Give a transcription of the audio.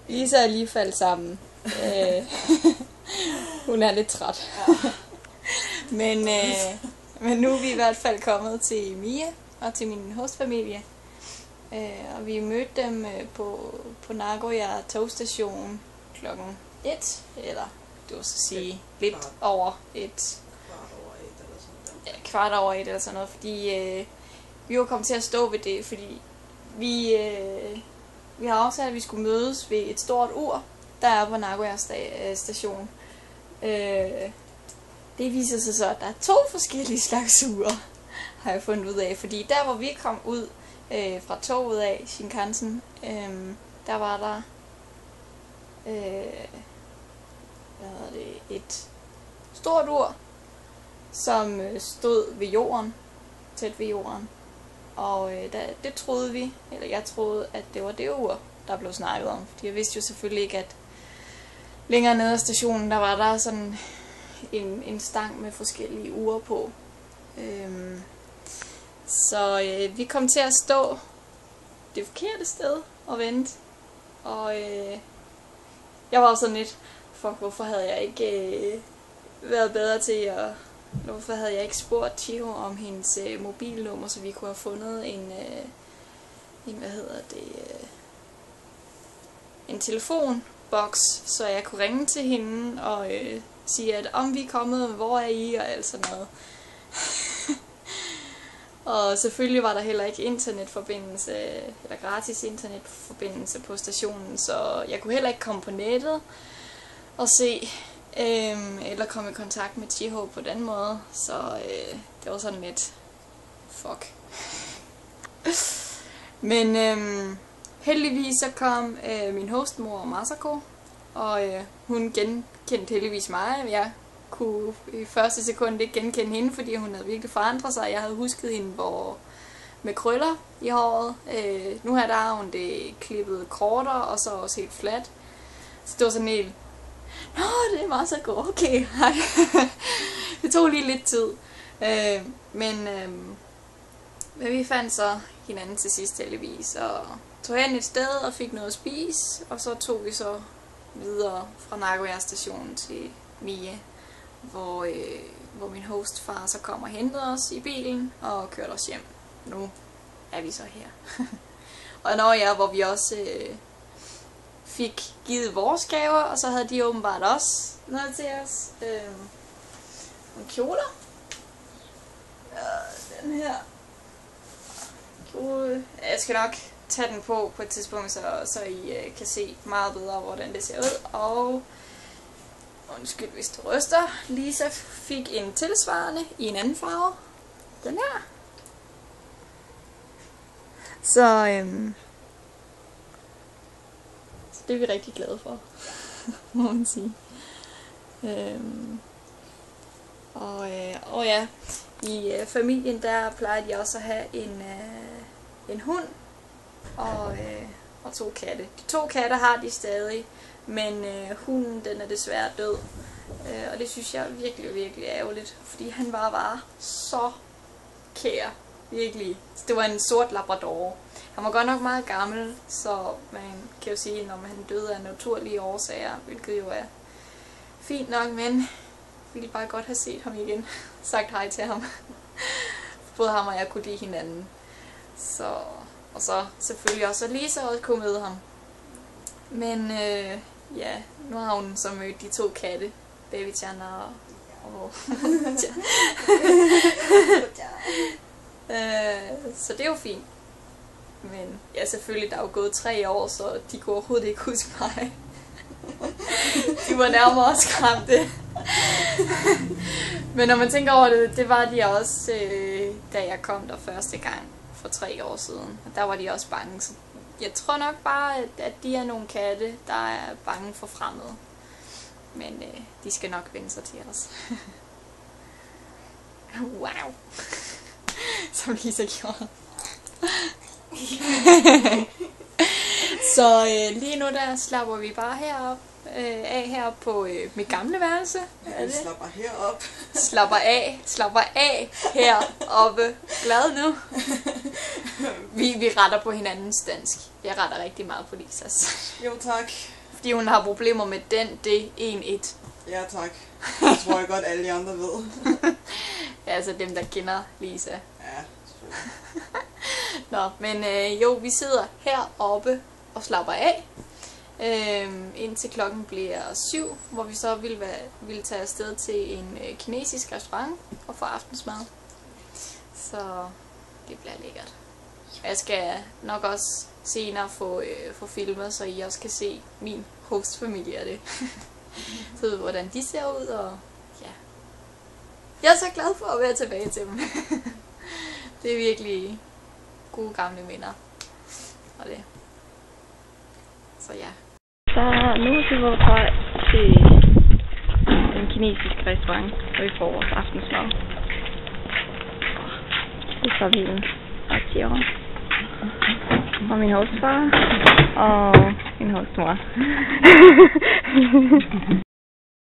Lisa er lige faldet sammen. Hun er lidt træt. Men nu er vi i hvert fald kommet til Mia og til min hostfamilie. Og vi mødte dem på Nagoya togstation klokken 1, eller det vil så sige lidt over 1. Kvart over 1 eller sådan noget, fordi vi var kommet til at stå ved det, fordi vi har aftalt, at vi skulle mødes ved et stort ur, der er på Nagoya station. Det viser sig så, at der er 2 forskellige slags ure, har jeg fundet ud af, fordi der hvor vi kom ud fra toget af, Shinkansen, der var der et stort ur, som stod ved jorden, tæt ved jorden. Og det troede vi, eller jeg troede, at det var det ur, der blev snakket om. Fordi jeg vidste jo selvfølgelig ikke, at længere nede af stationen, der var der sådan en stang med forskellige ure på. Så vi kom til at stå det forkerte sted og vente. Og jeg var sådan lidt, fuck, hvorfor havde jeg ikke været bedre til at... Hvorfor havde jeg ikke spurgt Chiho om hendes mobilnummer, så vi kunne have fundet en telefonboks, så jeg kunne ringe til hende og sige, at om vi er kommet, hvor er I, og alt sådan noget. Og selvfølgelig var der heller ikke internetforbindelse, eller gratis internetforbindelse på stationen, så jeg kunne heller ikke komme på nettet og se, eller komme i kontakt med Chiho på den måde, så det var sådan lidt fuck. Men heldigvis så kom min hostmor Masako, og hun genkendte heldigvis mig. Jeg kunne i første sekund ikke genkende hende, fordi hun havde virkelig forandret sig. Jeg havde husket hende med krøller i håret. Nu her der har hun det klippet kortere, og så også helt fladt. Så det var sådan helt... Nå, det er Masako, okay, hej. Det tog lige lidt tid. Men vi fandt så hinanden til sidst heldigvis, og tog hen et sted og fik noget at spise, og så tog vi så videre fra Nagoya station til Mie, hvor min hostfar så kom og hentede os i bilen og kørte os hjem. Nu er vi så her. Og hvor vi også fik givet vores gaver, og så havde de åbenbart også noget til os. Nogle kjoler. Den her kjole. Jeg skal nok tage den på et tidspunkt, så I kan se meget bedre, hvordan det ser ud. Og undskyld, hvis det ryster. Lisa fik en tilsvarende i en anden farve. Den her. Så det er vi rigtig glade for, må man sige. Og ja, i familien der plejer de også at have en hund og 2 katte. De 2 katte har de stadig, men hunden den er desværre død. Og det synes jeg virkelig, virkelig er ærgerligt, fordi han var så kær. Virkelig. Det var en sort labrador. Han var godt nok meget gammel, så man kan jo sige, når han døde af naturlige årsager, hvilket jo er fint nok, men jeg ville bare godt have set ham igen. Sagt hej til ham. Både ham og jeg kunne lide hinanden. Og så selvfølgelig også Lisa også kunne møde ham. Men ja, nu har hun så mødt de 2 katte. Baby-chan og så det er jo fint. Men ja, selvfølgelig, der er jo gået 3 år, så de kunne overhovedet ikke huske mig. De var nærmere skræmte. Men når man tænker over det, det var de også, da jeg kom der første gang for 3 år siden. Og der var de også bange. Så jeg tror nok bare, at de er nogle katte, der er bange for fremmede. Men de skal nok vende sig til os. Wow. Som Lisa gjorde. Så lige nu der slapper vi bare herop her på mit gamle værelse. Ja, vi slapper herop. Slapper af heroppe. Glad nu. Vi retter på hinandens dansk. Jeg retter rigtig meget på Lisas. Jo, tak. Fordi hun har problemer med det 1-1. Ja, tak. Det tror jeg godt, alle de andre ved. Ja, altså dem, der kender Lisa. Ja, selvfølgelig. Nå, men jo, vi sidder heroppe og slapper af. Indtil klokken bliver 7, hvor vi så vil tage afsted til en kinesisk restaurant og få aftensmad. Så det bliver lækkert. Jeg skal nok også senere få filmet, så I også kan se min hostfamilie og det. Så ved, hvordan de ser ud, og ja. Jeg er så glad for at være tilbage til dem. Det er virkelig gode gamle minder. Og det. Så ja. Så nu er vi på vej til den kinesiske restaurant, hvor vi får vores aftensmad. Det er familien og Tjero. Og min hostfar og min hostmor.